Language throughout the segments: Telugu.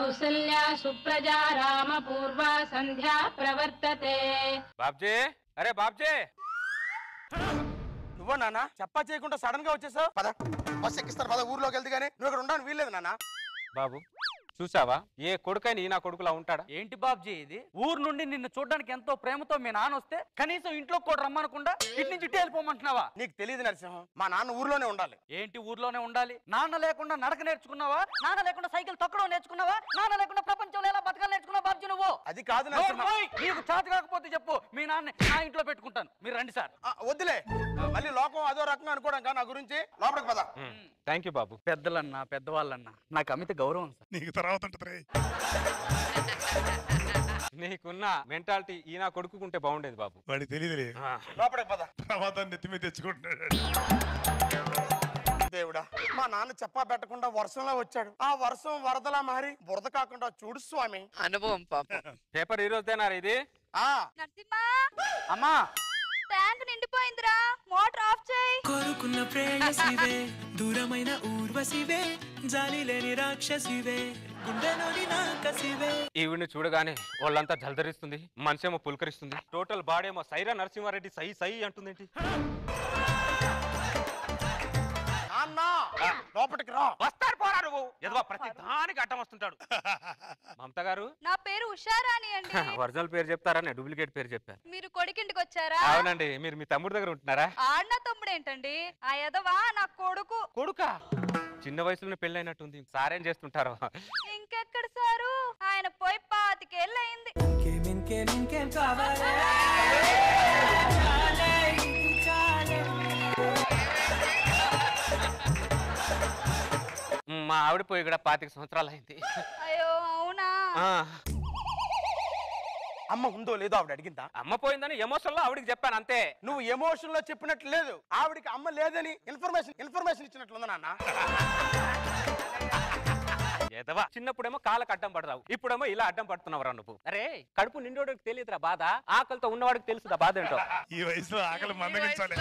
కౌసల్యా సుప్రజా రామ పూర్వ సంధ్యా ప్రవర్తతే. బాబ్జీ, అరే బాబ్జీ, నువ్వు నాన్న చెప్పా చేయకుండా సడన్ గా వచ్చేసావు. పద బస్ ఎక్కిస్తారు, పద ఊర్లోకి వెళ్తే గానీ నువ్వు ఇక్కడ ఉండడానికి వీల్లేదు నాన్న. బాబు చూసావా, ఏ కొడుకైనా నా కొడుకులా ఉంటాడా? ఏంటి బాబ్జీ ఇది? ఊరు నుండి నిన్ను చూడడానికి ఎంతో ప్రేమతో మీ నాన్న వస్తే కనీసం ఇంట్లో కూడా రమ్మనకుండా ఇటు నుంచి ఇటు వెళ్ళిపోమంటున్నావా? నీకు తెలియదు నరసింహం, మా నాన్న ఊర్లోనే ఉండాలి. ఏంటి ఊర్లోనే ఉండాలి? నాన్న లేకుండా నడక నేర్చుకున్నావా? నాన్న లేకుండా సైకిల్ తొక్కడం నేర్చుకున్నావా? నాన్న లేకుండా ప్రపంచంలో ఎలా బతకాలి నేర్చుకున్నావా బాబ్జీ నువ్వు? అది కాదు నరసింహం. నీకు చేత కాకపోతే చెప్పు, మీ నాన్న నా ఇంట్లో పెట్టుకుంటాను. మీరు రండి సార్. వద్దులే, మళ్ళీ లోకం అదో రకంగా అనుకోవడం నా గురించి. లోపలికి పద. థ్యాంక్ యూ బాబు. పెద్దలన్నా పెద్దవాళ్ళన్నా నాకు అమిత గౌరవం సార్. నీకు తర్వాత ఉంటది. నీకున్న మెంటాలిటీ ఈ నా కొడుకుంటే బాగుండేది బాబు. వాడికి తెలియదులే, లోపలికి పద. తర్వాత నెత్తి మీద తెచ్చుకుంటున్నాడు. దేవుడా, మా నాన్న చెప్పా పెట్టకుండా వర్షంలో వచ్చాడు. ఆ వర్షం వరదలా మారి బురద కాకుండా చూడు స్వామి. అనుభవం పాప. పేపర్ ఈ రోజుదేనారా ఇది? నరసింహ, అమ్మా ట్యాంక్ నిండిపోయిందిరా, మోటార్ ఆఫ్ చేయి. కోరుకున్న ప్రేయసివే, దూరమైన ఊర్వశివే, జాలి లేని రాక్షసివే, గుండెలోని నాకసివే. ఈవిడ్ని చూడగానే వాళ్ళంతా జలధరిస్తుంది, మనసేమో పులకరిస్తుంది, టోటల్ బాడేమో సైరా నరసింహారెడ్డి సై సై అంటుందేంటి? లోపలికి రా. వస్తారు పోరా నువ్వు, ఎదవా ప్రతి దానికి అడ్డం వస్తుంటాడు. మమత గారు, నా పేరు ఉషారాణి అండి. ఒరిజినల్ పేరు చెప్తారా, డూప్లికేట్ పేరు చెప్పారు. మీరు కొడుకింటికి వచ్చారా? అవునండి. మీరు మీ తమ్ముడి దగ్గర ఉంటున్నారా? ఆడిన తమ్ముడు ఏంటండి, ఆ ఎదవా నా కొడుకు. కొడుకా? చిన్న వయసులోనే పెళ్ళైనట్టుంది. సారేం చేస్తుంటారు? ఇంకెక్కడ సారు, ఆయన పోయి 25 ఏళ్ళు అయింది. ఇంకేం కావాలి? మా ఆవిడ పోయి ఇక్కడ 25 సంవత్సరాలు అయింది. అయ్యో అవునా? అమ్మ ఉందో లేదో ఆవిడ అడిగిందా? అమ్మ పోయిందని ఎమోషన్ లో ఆవిడకి చెప్పాను అంతే. నువ్వు ఎమోషన్ లో చెప్పినట్లు లేదు, ఆవిడికి అమ్మ లేదని ఇన్ఫర్మేషన్ ఇచ్చినట్లుందా నాన్న? ఏదవా, చిన్నప్పుడేమో కాళ్ళకు అడ్డం పడతావు, ఇప్పుడేమో ఇలా అడ్డం పడుతున్నావురా నువ్వు. అరే కడుపు నిండోడికి తెలియదురా బాధ, ఆకలితో ఉన్నవాడికి తెలుసుదా బాధ ఏంటో. ఈ వయసులో ఆకలి మందగించాలి.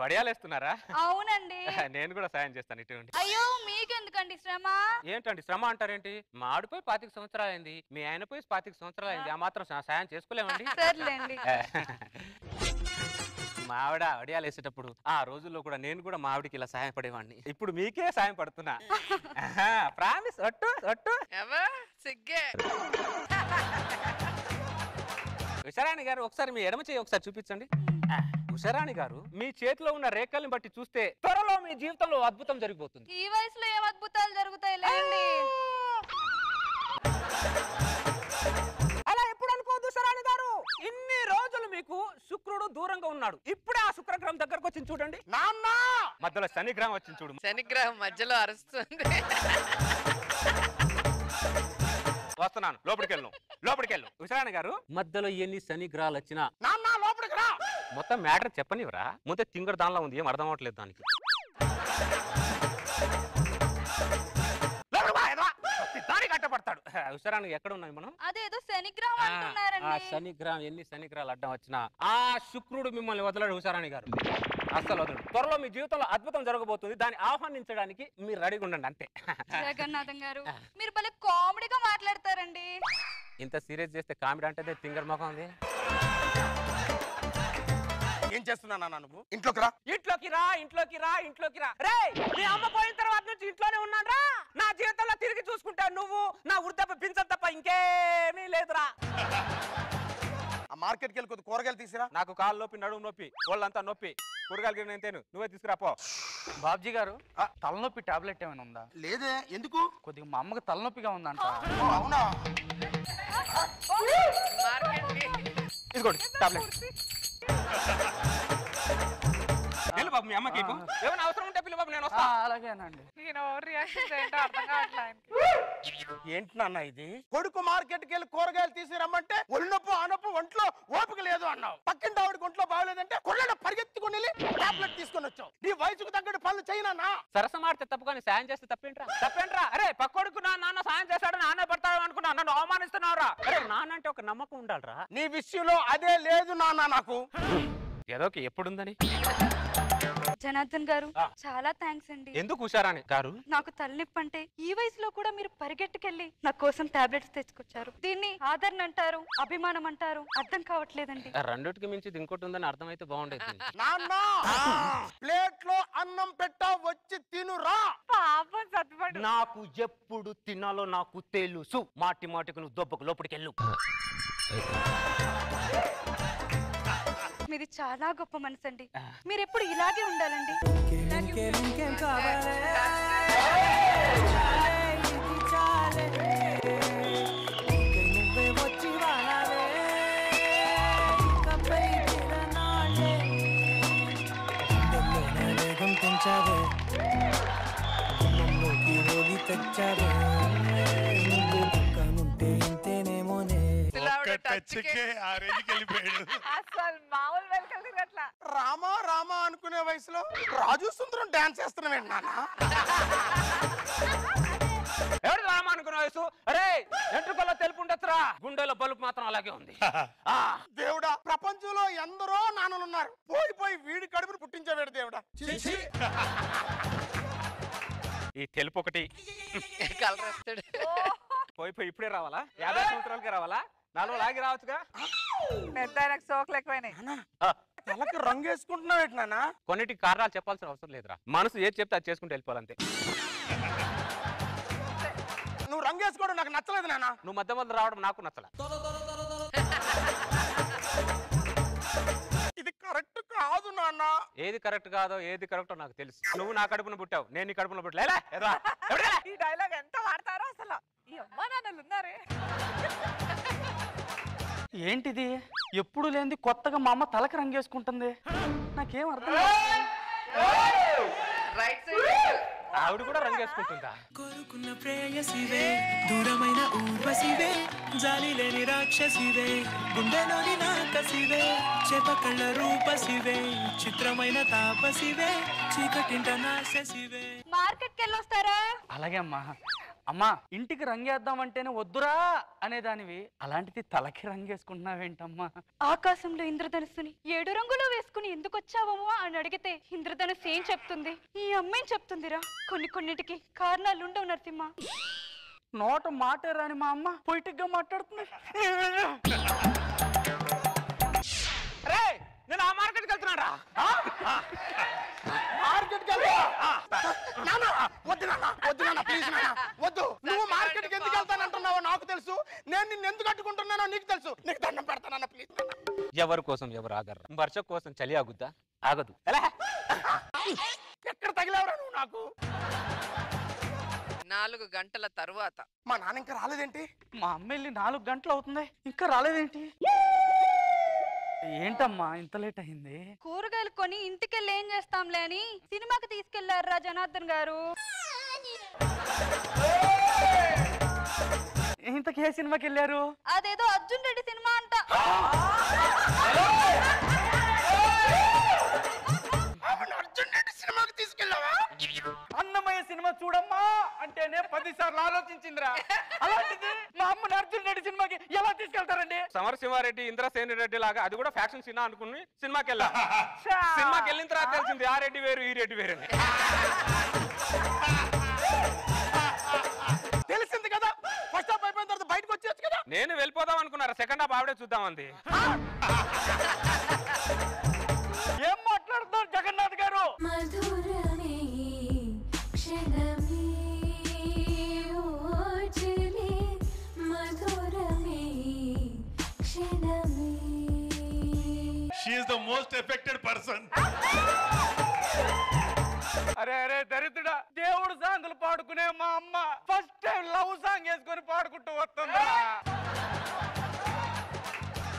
వడియాలేస్తున్నారా? అవునండి. నేను కూడా సాయం చేస్తాను. ఇటువంటి. అయ్యో మీకెందుకండి శ్రమ? ఏంటండి శ్రమ అంటారేంటి? మా ఆడిపోయి 25 సంవత్సరాలు అయింది, మీ ఆయన పోయి 25 సంవత్సరాలు అయింది, ఆ మాత్రం సాయం చేసుకోలేమండి. సర్లేండి. మా ఆవిడ వడియాలు వేసేటప్పుడు ఆ రోజుల్లో కూడా నేను కూడా మా ఆవిడకి ఇలా సాయం పడేవాడిని. ఇప్పుడు మీకే సాయం పడుతున్నా. ప్రామిస్. ఒట్టు ఒట్టు. సిగ్గే. ఉషారాణి గారు, ఒకసారి మీ ఎడమ చేయి ఒకసారి చూపించండి. ఉషారాణి గారు, మీ చేతిలో ఉన్న రేఖల్ని బట్టి చూస్తే త్వరలో మీ జీవితంలో అద్భుతం జరిగిపోతుంది. ఈ వయసులో ఏం అద్భుతాలు జరుగుతాయి లేండి. అలా ఎప్పుడు అనుకోవద్దు ఉషారాణి గారు. ఇన్ని రోజులు మీకు శుక్రుడు దూరంగా ఉన్నాడు, ఇప్పుడే ఆ శుక్రగ్రహం దగ్గరకు వచ్చింది చూడండి. నాన్న మధ్యలో శనిగ్రహం వచ్చింది చూడు. శనిగ్రహం మధ్యలో అరుస్తుంది. వస్తున్నాను, లోపలికి వెళ్ళు. ఉషారాణి గారు, మధ్యలో ఎన్ని శని గ్రహాలు వచ్చినా నాన్న లోపలికి రా. మొత్తం మ్యాటర్ చెప్పనివరా? ముందే తింగర్ దానిలో ఉంది, ఏం అర్థం అవట్లేదు దానికి. దానికి కట్టపడతాడు. ఉషారాణి ఎక్కడ ఉన్నాయి మనం? అదేదో శనిగ్రహం అంటున్నారండి. శనిగ్రహం ఎన్ని శనిగ్రహాలు అడ్డం వచ్చినా ఆ శుక్రుడు మిమ్మల్ని వదలడు ఉషారాణి గారు, అస్సలు వదలడు. త్వరలో మీ జీవితంలో అద్భుతం జరగబోతుంది, దాన్ని ఆహ్వానించడానికి మీరు రెడీగా ఉండండి అంతే. జగన్నాథం గారు, మీరు భలే కామెడీగా మాట్లాడతారండి. ఇంత సీరియస్ చేస్తే కామెడీ అంటే తింగర్ ముఖం ఉంది. ఏం చేస్తున్నా నువ్వు? ఇంట్లోకి రా. ఇంట్లోకి రా. రే, నీ అమ్మ పోయిన తర్వాత నుంచి ఇంట్లోనే ఉన్నాను రా. నా జీవితంలో తిరిగి చూసుకుంటాను, నువ్వు నా వృద్ధపు పింఛన్ తప్ప ఇంకేమీ లేదురా. ఆ మార్కెట్కి వెళ్ళి కొద్ది కూరగాయలు తీసిరా. నాకు కాళ్ళు నొప్పి, నడుము నొప్పి, వాళ్ళంతా నొప్పి, కూరగాయలు నేను నువ్వే తీసుకురాపో. బాబ్జీ గారు, తలనొప్పి టాబ్లెట్ ఏమైనా ఉందా? లేదే, ఎందుకు? కొద్దిగా మా అమ్మకి తలనొప్పిగా ఉందంట. అవునా? ఇదిగోండి టాబ్లెట్. వెళ్ళు బాబు, మీ అమ్మకి ఏమైనా అవసరం ఉంటే పిల్ల బాబు, నేను వస్తా. అలాగేనండి. ఏంటి నాన్న ఇది? కొడుకు మార్కెట్కి వెళ్ళి కూరగాయలు తీసి రమ్మంటే ఒళ్ళు నొప్పు, ఆ నొప్పు, ఒంట్లో ఓపిక లేదు అన్నావు. పక్కింటి ఆవిడకి ఒంట్లో బాగలేదంటే కొళ్ళ పరిగెత్తుకుని వెళ్ళి టాబ్లెట్ తీసుకొని వచ్చావు. నీ వయసుకు తగ్గట్టు పనులు చేయనా? సరసమాడితే తప్పు కానీ సాయం చేస్తే తప్పేంట్రా? అరే పక్కోడుకు నాన్న సాయం చేస్తాడు, నాన్న పడతాడు అనుకున్నా, నన్ను అవమానిస్తున్నావురా. అరే నాన్న అంటే ఒక నమ్మకం ఉండాలిరా. నీ విషయంలో అదే లేదు నాన్న నాకు. ఏదోకి ఎప్పుడుందని జనార్దన్ గారు చాలా థ్యాంక్స్ అండి. ఎందుకు ఉషారాణి గారు? నాకు తలనొప్పి అంటే ఈ వయసులో కూడా మీరు పరిగెట్టుకెళ్ళి నా కోసం టాబ్లెట్స్ తెచ్చుకొచ్చారు. దీన్ని ఆదరణ అంటారు, అభిమానం అంటారు, అర్థం కావట్లేదండి. రెండిటికి మించి ఇంకోటి ఉందని అర్థమైతే బాగుండేది. నాన్న ప్లేట్ లో అన్నం పెట్టా వచ్చి తినురా. పాపం సత్పడు. నాకు ఎప్పుడు తినాలో నాకు తెలుసు. మాటి మాటికి నువ్వు దొబ్బకు లోపలికెళ్ళు. మీది చాలా గొప్ప మనసు అండి. మీరు ఎప్పుడు ఇలాగే ఉండాలండి. ఇంకేం కావాలే ఇది చాలే నువ్వే వచ్చి వాడాలే ఇకపై తిరనాడే గుండెల్లోనే వేగం పెంచావే గుండెల్లోకి రోగి తెచ్చావే నువ్వు పక్కనుంటే ఇంతేనేమోనే ఒక్క టచ్కే ఆ రేంజ్కి వెళ్ళిపోయాడు. అసలు మామూలు వెల్కల్ అట్లా రామా రామా అనుకునే వయసులో రాజు సుందరం డాన్స్ చేస్తున్నావేంటి నాన్న? ఎవరు రామ అనుకున్న వయసు? అరే ఎంట్రుకల్లో తెలుపు ఉండొచ్చురా, గుండెలో బలుపు మాత్రం అలాగే ఉంది. దేవుడా, ప్రపంచంలో ఎందరో నాన్నలు ఉన్నారు, పోయి పోయి వీడి కడుపును పుట్టించేవాడు దేవుడా. ఈ తెలుపు ఒకటి కలర్ వస్తాడు. పోయి పోయి ఇప్పుడే రావాలా? 50 సంవత్సరాలకి రావాలా? 4 లాగి రావచ్చుగా. పెద్ద ఆయనకు సోకులు ఎక్కువైనాయి. తలకి రంగు వేసుకుంటున్నావేంటి నాన్న? కొన్నిటికి కారణాలు చెప్పాల్సిన అవసరం లేదురా, మనసు ఏది చెప్తే అది చేసుకుంటూ వెళ్ళిపోవాలంతే. నువ్వు రంగు వేసుకోవడం నాకు నచ్చలేదు నాన్న. నువ్వు మధ్య మధ్య రావడం నాకు నచ్చల. ఇది కరెక్ట్ కాదు నాన్న. ఏది కరెక్ట్ కాదో ఏది కరెక్టో నాకు తెలుసు. నువ్వు నా కడుపున పుట్టావు, నేను నీ కడుపున పుట్టలే. ఈ డైలాగ్ ఎంత వాడతారో అసలు. ఈ అమ్మా నాన్నలు ఉన్నారే. ఏంటిది? ఎప్పుడు లేనిది కొత్తగా మా అమ్మ తలకి రంగేసుకుంటుంది. నాకేం అర్థం రైట్ సైడ్ ఆవిడ కూడా రంగేసుకుంటుందా? కోరుకున్న ప్రేయసివే దూరమైన ఊర్వశివే జాలి లేని రాక్షసివే గుండెలోని నాకసివే చేప కళ్ళ రూపసివే చిత్రమైన తాపసివే చీకటింట నాశసివే. మార్కెట్కి వెళ్ళొస్తారా? అలాగే అమ్మా. అమ్మా, ఇంటికి రంగేద్దామంటేనే వద్దురా అనేదానివి, అలాంటిది తలకి రంగేసుకుంటున్నావేంటమ్మా? ఆకాశంలో ఇంద్రధనుస్సుని 7 రంగులు వేసుకుని ఎందుకు వచ్చావో అని అడిగితే ఇంద్రధనుస్సు ఏం చెప్తుంది? ఈ అమ్మాయి చెప్తుందిరా. కొన్నిటికి కారణాలు ఉండవు నరసింహ. నోట మాటే రాని మా అమ్మ పొయిటిక్ గా మాట్లాడుతుంది. నేను ఆ మార్కెట్కి వెళ్తున్నారా? మార్కెట్కి వెళ్తా? నాన్న వద్దు నాన్న, వద్దు నాన్న, ప్లీజ్ నాన్న వద్దు. నువ్వు మార్కెట్కి ఎందుకు వెళ్తానంటున్నావో నాకు తెలుసు, నేను నిన్ను ఎందుకు అడ్డుకుంటున్నానో నీకు తెలుసు. నీకు దండం పెడతానన్న ప్లీజ్. ఎవరి కోసం ఎవరు ఆగరు? వర్ష కోసం చలి ఆగుద్దా? ఆగదు. ఎక్కడ తగిలేవరా నువ్వు నాకు? 4 గంటల తరువాత మా నాన్న ఇంకా రాలేదేంటి? మా అమ్మ వెళ్ళి 4 గంటలు అవుతుంది, ఇంకా రాలేదేంటి? ఏంటమ్మా ఇంత లేట్ అయింది? కూరగాయలు కొని ఇంటికెళ్ళి ఏం చేస్తాంలే అని సినిమాకి తీసుకెళ్లారా జనార్దన్ గారు. ఇంతకీ ఏ సినిమాకి వెళ్ళారు? అదేదో అర్జున్ రెడ్డి సినిమా అంట. అర్జున్ రెడ్డి సినిమాకి తీసుకెళ్ళావా? అన్నమయ్య సినిమా చూడమ్మా అంటేనే 10 సార్లు ఆలోచించిందిరా. అలాంటిది మా అమ్మని అర్జున్ రెడ్డి సినిమాకి ఎలా తీసుకెళ్తారండి? సమరసింహారెడ్డి, ఇంద్రసేని రెడ్డి లాగా అది కూడా ఫ్యాక్షన్ సినిమా అనుకుని సినిమాకి వెళ్ళా. సినిమాకి వెళ్ళిన తర్వాత తెలిసింది ఆ రెడ్డి వేరు ఈ రెడ్డి వేరు. తెలిసింది కదా, ఫస్ట్ హాఫ్ అయిపోయిన తర్వాత బయటకు వచ్చేచ్చు కదా. నేను వెళ్ళిపోదాం అనుకున్నారా, సెకండ్ హాఫ్ ఆవిడే చూద్దామంది. ఏం మాట్లాడుతున్నారు జగన్నాథ్ గారు? మధురమే క్షణమే ఓచలే మధురమే క్షణమే. She is the most affected person. అరే అరే దరిద్రుడా, దేవుడు సాంగులు పాడుకునే మా అమ్మ ఫస్ట్ టైం లవ్ సాంగ్ వేసుకొని పాడుకుంటూ వస్తుందా?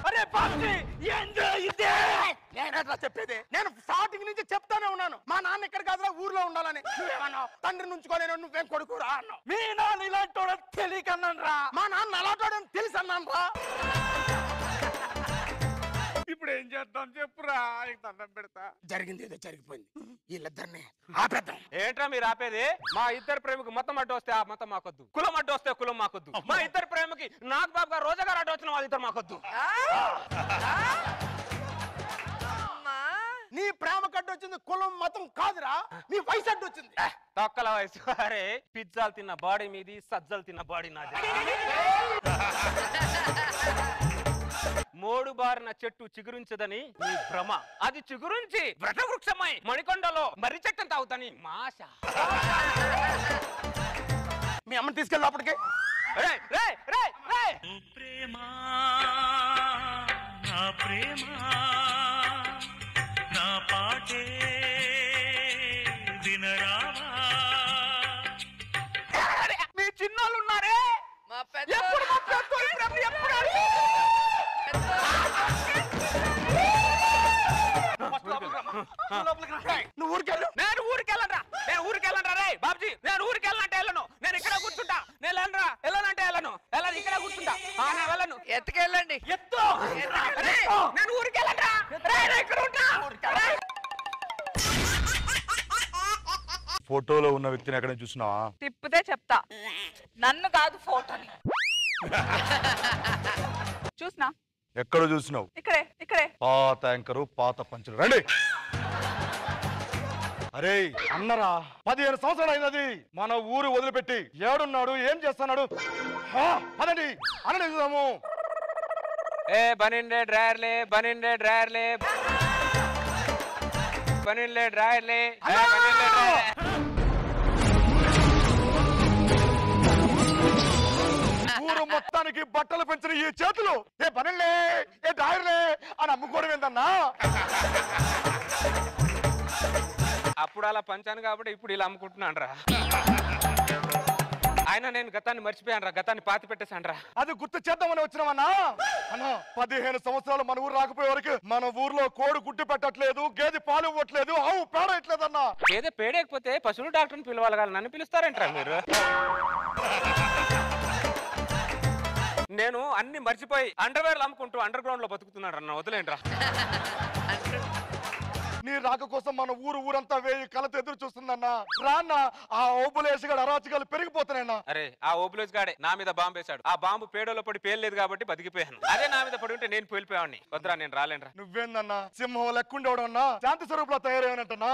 అరే పాపి ఇదే నేనట్లా చెప్పేది, నేను స్టార్టింగ్ నుంచి చెప్తానే ఉన్నాను మా నాన్న ఇక్కడ కాదురా ఊర్లో ఉండాలని. నువ్వేమన్నావు? తండ్రి నుంచుకోలేను, నువ్వేం కొడుకురా అన్నావు. మీ నాన్న ఇలాంటి తెలియకన్నాను రా. మా నాన్న అలాంటి తెలుసు అన్నాను రా. ఇప్పుడు ఏం చేద్దాం చెప్పురా, దండం పెడతా. జరిగింది ఏదో జరిగిపోయింది, వీళ్ళిద్దరిని ఆపేద్దాం. ఏంట్రా మీరు ఆపేది? మా ఇద్దరు ప్రేమకు మొత్తం అడ్డు వస్తే ఆ మొత్తం మాకొద్దు, కులం అడ్డు వస్తే కులం మాకొద్దు. మా ఇద్దరు ప్రేమకి నాకు బాబు గారు రోజా గారు అడ్డు వచ్చిన వాళ్ళిద్దరు మాకొద్దు. నీ ప్రేమ కట్టు వచ్చింది కులం మతం కాదురా, నీ వయసు అడ్డు వచ్చింది. తొక్కల వయసు. అరే పిజ్జాలు తిన్న బాడీ మీది, సజ్జలు తిన్న బాడీ నాది. మోడు బారిన చెట్టు చిగురించదని నీ భ్రమ. అది చిగురించి వృక్షమై మణికొండలో మర్రి చెట్టంత అవుతాని మాష. మీ అమ్మని తీసుకెళ్ళి లోపలికి. ప్రేమ నా ప్రేమ నా పాటే వినరావా. మీ చిన్నోళ్ళు ఉన్నారే, మా పెద్ద ఎప్పుడు మా పెద్దోళ్ళు, ఎప్పుడు నువ్వు ఊరికెళ్ళు. నేను ఊరికెళ్ళండ్రా, నేను ఊరికెళ్ళండ్రా. రే బాబుజీ, నేను ఊరికెళ్ళనంటే వెళ్ళను. నేను ఇక్కడ కూర్చుంటా. నేను వెళ్ళరా, వెళ్ళనంటే వెళ్ళను. వెళ్ళను, ఇక్కడ కూర్చుంటా. నేను వెళ్ళను. ఎత్తుకెళ్ళండి. నేను ఊరికెళ్ళండ్రా. ఇక్కడ ఉంటా. ఫోటోలో ఉన్న వ్యక్తిని ఎక్కడ చూసినావా? తిప్పితే చెప్తా, నన్ను కాదు ఫోటోని. చూసినా? ఎక్కడ చూసినావు? ఇక్కడే ఇక్కడే. పాత యాంకరు, పాత పంచులు. రండి. అరే అన్నరా, 15 సంవత్సరాలు అయినది మన ఊరు వదిలిపెట్టి. ఏడున్నాడు, ఏం చేస్తున్నాడు? పదండి అన్న చూద్దాము. ఏ బనిండే డ్రైర్లే, బనిండే డ్రైర్లే, బనిండే డ్రైర్లే, బనిండే డ్రైర్లే. ఊరు మొత్తానికి బట్టలు పెంచిన ఈ చేతులు ఏ పనులే, ఏ డాయర్లే అని అమ్ముకోవడం ఏందన్నా? అప్పుడు అలా పంచాను కాబట్టి ఇప్పుడు ఇలా అమ్ముకుంటున్నాను రా. ఆయన నేను గతాన్ని మర్చిపోయాను రా, గతాన్ని పాతి పెట్టేశాను రా. అది గుర్తు చేద్దామని వచ్చినామన్నా. అన్నా 15 సంవత్సరాలు మన ఊరు రాకపోయే వరకు మన ఊర్లో కోడి గుడ్డు పెట్టట్లేదు, గేదె పాలు ఇవ్వట్లేదు, ఆవు పేడ ఇట్లేదన్నా. ఏదో పేడేకపోతే పశువుల డాక్టర్ని పిలవాలి కదా, నన్ను పిలుస్తారంటారా మీరు? నేను అన్ని మర్చిపోయి అండర్వేర్లు అమ్ముకుంటూ అండర్ గ్రౌండ్ లో బతుకుతున్నాడు అన్న. వదిలేంట్రా. నీ రాక కోసం మన ఊరంతా వేయి కలత ఎదురు చూస్తుందన్నా. రాన్న ఆ ఓబులేసి గడ అరాచకాలు పెరిగిపోతున్నాయన్నా. అరే ఆ ఓబులేస్ గాడే నా మీద బాంబు వేశాడు. ఆ బాంబు పేడలో పడి పేర్లేదు కాబట్టి బతికిపోయాను. అదే నా మీద పడి ఉంటే నేను పేలిపోయాడిని. వద్దురా, నేను రాలేనురా. నువ్వేందన్నా సింహం లెక్కుండేవాడన్నా, శాంతి స్వరూపులో తయారైనట్టన్నా.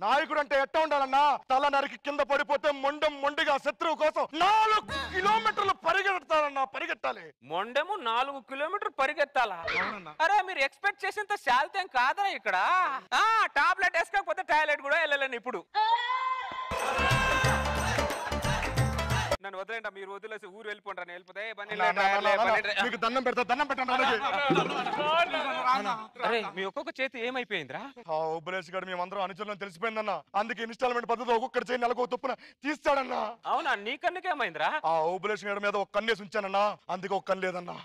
నాయకుడు అంటే ఎట్ట ఉండాలన్నా? తల నరికి కింద పడిపోతే మొండిగా శత్రువు కోసం 4 కిలోమీటర్లు పరిగెడతారన్నా. పరిగెత్తాలి. మొండెము 4 కిలోమీటర్ పరిగెత్తాలా? అరే మీరు ఎక్స్పెక్ట్ చేసేంత శాలితేం కాదా ఇక్కడ? టాబ్లెట్ వేసుకోకపోతే టాయిలెట్ కూడా వెళ్ళలేను ఇప్పుడు. నన్ను వదిలేంట, మీరు వదిలేసి ఊరు వెళ్ళిపోండి. వెళ్ళిపోతే మీకు దండం పెడతా, దండం పెట్టండి. అరే మీ ఒక్కొక్క చేతి ఏమైపోయిందిరా? ఆ ఓబులేసి గారు మేమందరం అనుచరులను తెలిసిపోయిందన్నా. అందుకే ఇన్స్టాల్మెంట్ పద్ధతి ఒక్కొక్కటి చేయి నెలకు తప్పున తీస్తాడన్నా. అవునా, నీ కన్నుకేమైందిరా? ఆ ఓబులేసి గారి మీద ఒక కన్నేసి ఉంచానన్నా, అందుకే ఒక కన్ను లేదన్నా.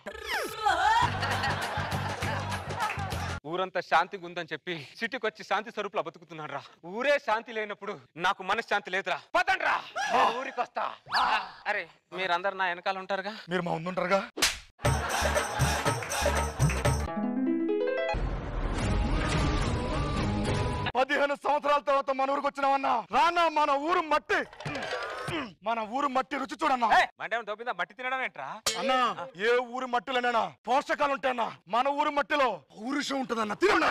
ఊరంతా శాంతిగా ఉందని చెప్పి సిటీకి వచ్చి శాంతి స్వరూపులో బతుకుతున్నాను రా. ఊరే శాంతి లేనప్పుడు నాకు మనశ్శాంతి లేదురా. పదండ్రా, ఊరికి వస్తా. అరే మీరందరు నా వెనకాల ఉంటారుగా? మీరు మా ముందుంటారుగా? పదిహేను సంవత్సరాల తర్వాత మన ఊరికి వచ్చినామన్నా. రానా మన ఊరు మట్టి రుచి చూడన్నా. అంటే దొబ్బిందా మట్టి తినడం ఏంట్రా? అన్నా ఏ ఊరు మట్టిలోనైనా పోషకాలు ఉంటాయన్నా. మన ఊరు మట్టిలో పౌరుషం ఉంటుందన్న. తినన్నా.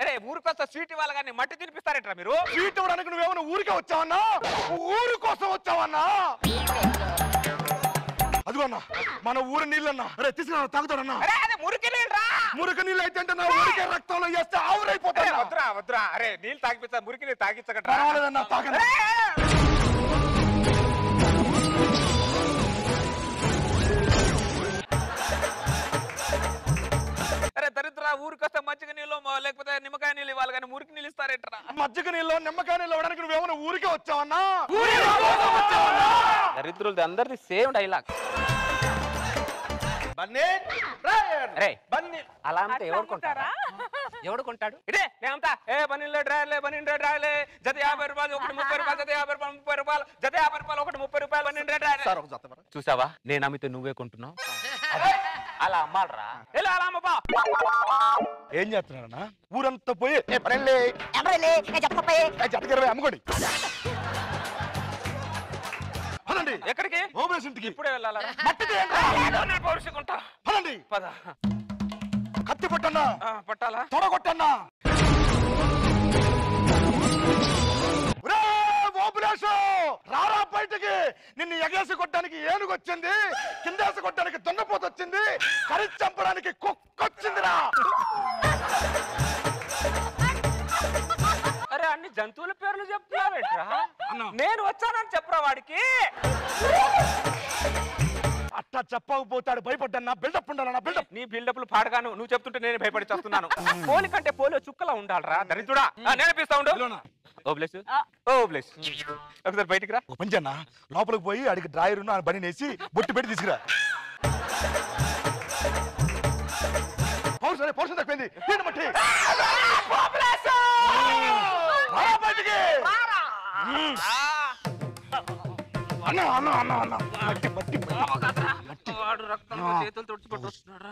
అరే ఊరికొస్తా స్వీట్ ఇవ్వాలి కానీ మట్టి తినిపిస్తారేంట్రా మీరు? స్వీట్ ఇవ్వడానికి నువ్వేమన్నా ఊరికే వచ్చావన్నా? ఊరు కోసం వచ్చావన్నా. అదిగోన్నా మన ఊరి నీళ్ళన్నా. అరే తీసుకురా, తాగుతాడన్నా. మురికి నీళ్ళరా? మురికి నీళ్ళు అయితే నా ఊరికే రక్తంలో వేస్తే ఆవురైపోతాయి. వద్దురా వద్దురా. అరే నీళ్ళు తాగిపిస్తా, మురికి నీళ్ళు తాగించగట్రా. పర్వాలేదన్నా, తాగండి. అరే దరిద్ర, ఊరికొస్తే మజ్జిగ నీళ్ళు లేకపోతే నిమ్మకాయ నీళ్ళు ఇవ్వాలి కానీ మురికి నీళ్ళు ఇస్తారేంట్రా? మజ్జిగ నీళ్ళు నిమ్మకాయ నీళ్ళు ఇవ్వడానికి నువ్వేమన్నా ఊరికే వచ్చావన్నా? దరిద్రులది అందరిది సేమ్ డైలాగ్. అలా అంటే ఎవరు కొంటారా? ఎవడు కొంటాడు? ఇదే నేనంతా బనీన్లే డ్రాయర్లే, బనీన్ డ్రాయర్లే, జత 50 రూపాయలు, ఒకటి 30 రూపాయలు, జత 50 రూపాయలు, 30 రూపాయలు, జత 50 రూపాయలు, ఒకటి 30 రూపాయలు, బనీన్ డ్రాయర్లే. చూసావా, నేను అమ్మితే నువ్వే కొంటున్నావు. అలా అమ్మాలరా? ఎలా అలా అమ్మపా? ఏం చేస్తున్నారన్నా? ఊరంతా పోయి జతకి 20 అమ్ముకోండి. ఎక్కడికి? ఓబులేస్ ఇంటికి. ఇప్పుడే వెళ్ళాలా? పౌరుషుకుంటా. పదండి. పద. కత్తి పట్టన్నా, పట్టాలా? తొడగొట్టన్నా. రారా బయటికి. నిన్ను ఎగేసి కొట్టడానికి ఏనుగు వచ్చింది, కిందేసి కొట్టడానికి దున్నపోత వచ్చింది, కరిచి చంపడానికి కుక్కొచ్చిందిరా. అరే అన్ని జంతువుల పేర్లు చెప్తున్నావేట్రా? నేను వచ్చానని చెప్పరా వాడికి? అట్టా చెప్పకపోతాడు, భయపడ్డా. బిల్డప్ ఉండాలన్నా, బిల్డప్. నీ బిల్డప్లు పాడగాను, నువ్వు చెప్తుంటే నేను భయపడి చేస్తున్నాను. పోలి కంటే పోలియో చుక్కలా ఉండాలరా దరిద్రుడా. నేర్పిస్తా ఉండు. ఒకసారి బయటికి రా. పంచన్నా లోపలికి పోయి అడిగి డ్రాయర్ బని నేసి బొట్టు పెట్టి తీసుకురా. పౌరుషం తక్కువైంది. అన్న అన్న అన్న అన్న మట్టి మట్టి మట్టి. వాడు రక్తం చేతులు తుడుచుకుంటూ వస్తున్నాడు.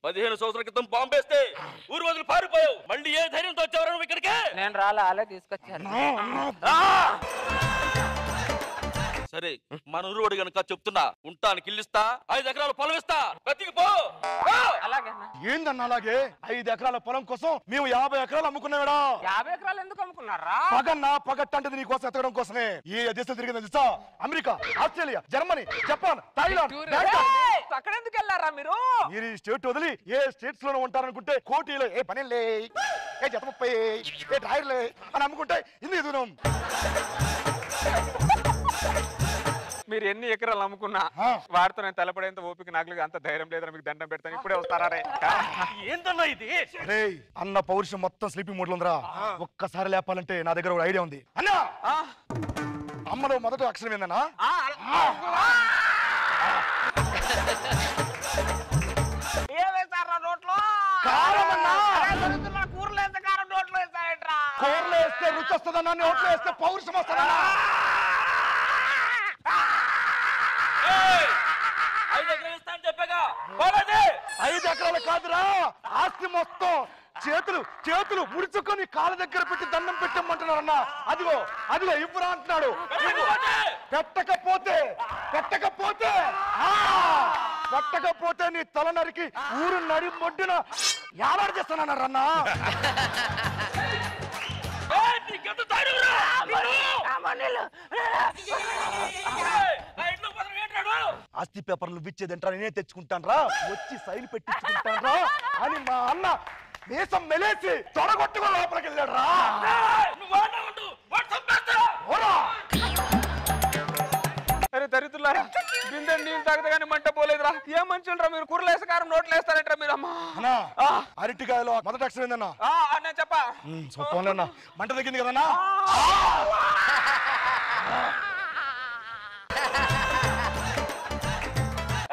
15 సంవత్సరాల క్రితం బాంబేస్తే ఊరు వదిలి పారిపోయావు. మళ్ళీ ఏ ధైర్యంతో వచ్చావు నువ్వు ఇక్కడికి? నేను రాలే, అలా తీసుకొచ్చాను. సరే మన ఊరు గనక చెప్తున్నా, ఉంటానికి ఇల్లిస్తా, 5 ఎకరాల పొలం ఇస్తా, బతికిపో. ఏందన్నా అలాగే? 5 ఎకరాల పొలం కోసం మేము 50 ఎకరాలు అమ్ముకున్నాడా? 50 ఎకరాలు ఎందుకు అమ్ముకున్నారా? పగన్నా పగట్టంటది నీ కోసం ఎత్తడం కోసమే. ఏ దేశం తిరిగిందో తెలుసా? America, Australia, Germany, Japan, Thailand. అక్కడ ఎందుకు వెళ్ళారా మీరు? మీరు ఈ స్టేట్ వదిలి ఏ స్టేట్స్ లోనే ఉంటారనుకుంటే కోటీలో ఏ పనిలే, ఏ జత 30, ఏ డ్రాయర్లే అని అమ్ముకుంటే ఇందుకు దూరం. మీరు ఎన్ని ఎకరాలు అమ్ముకున్నా వాడితో నేను తలపడేంత ఓపిక నాకు అంత ధైర్యం లేదని మీకు దండం పెడతాను. ఇప్పుడే వస్తారా? ఏంటన్నా ఇది? అన్న పౌరుషం మొత్తం స్లీపింగ్ మోడ్ లో ఉందిరా. ఒక్కసారి లేపాలంటే నా దగ్గర ఒక ఐడియా ఉంది. అన్నా అమ్మలో మొదటి అక్షరం ఏందన్నా? కూరలో వేస్తే రుచి వస్తుందన్నా, నోట్లో వేస్తే పౌరుషం వస్తుందన్నా. 5 ఎకరాలు ఇస్తా అని చెప్పాగా. 5 ఎకరాలు కాదురా, ఆస్తి మొత్తం చేతులు చేతులు ముడుచుకొని కాళ్ళ దగ్గర పెట్టి దండం పెట్టమంటున్నారన్నా. అదిగో అదిగో ఇవ్వరా అంటున్నాడు. పెట్టకపోతే పెట్టకపోతే పెట్టకపోతే నీ తల నరికి ఊరు నడి మొడ్డున యాలాడు చేస్తానన్నారన్నా. ఆస్తి పేపర్లు ఇచ్చేదంటా నేనే తెచ్చుకుంటాను రా, వచ్చి సైన్ పెట్టించుకుంటాను రా అని మా అన్న దేశం మెలేసి తొడగొట్టుకో లోపలికి వెళ్ళాడు రా. అరే దరిద్రులారా, బిందె నీళ్ళు తాగితే కానీ మంట పోలేదురా. ఏం మంచులరా మీరు? కూరలు వేసకారం నోట్లు వేస్తారంటారా మీరు? అమ్మా అరటికాయలో మొదటి అక్షరం ఏందన్నా? నేను చెప్పా సొప్పన్నా మంట తగ్గింది కదన్నా.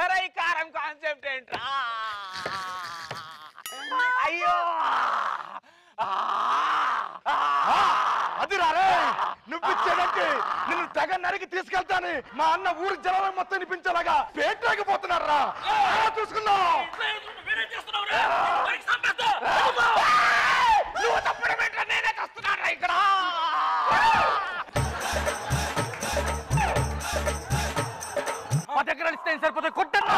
అరే ఈ కారం కాన్సెప్ట్ ఏంట్రా? అయ్యో అది రారే, నువ్వు ఇచ్చేదంటే నిన్ను తెగ నరికి తీసుకెళ్తాను. మా అన్న ఊరి జనాలు మొత్తం వినిపించేలాగా పేటలేకపోతున్నారా? చూసుకున్నా నువ్వు తప్పడం ఏంట్రా? నేనే చేస్తున్నారా ఇక్కడ? మా దగ్గర ఇస్తే సరిపోతే కొట్టండి.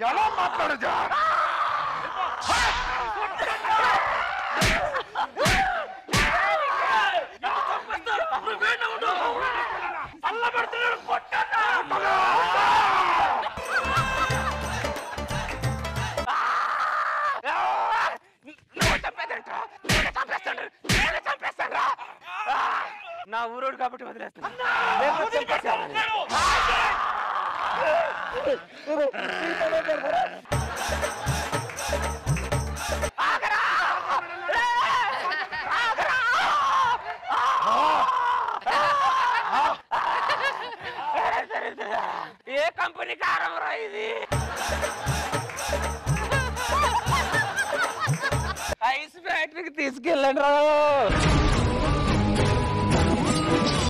ఎలా మాట్లాడదా? నా ఊరోడు కాబట్టి వదిలేస్తున్నా. కంపెనీ కారం రా ఇది. ఐస్ ఫ్యాక్టరీకి తీసుకెళ్ళండి రా.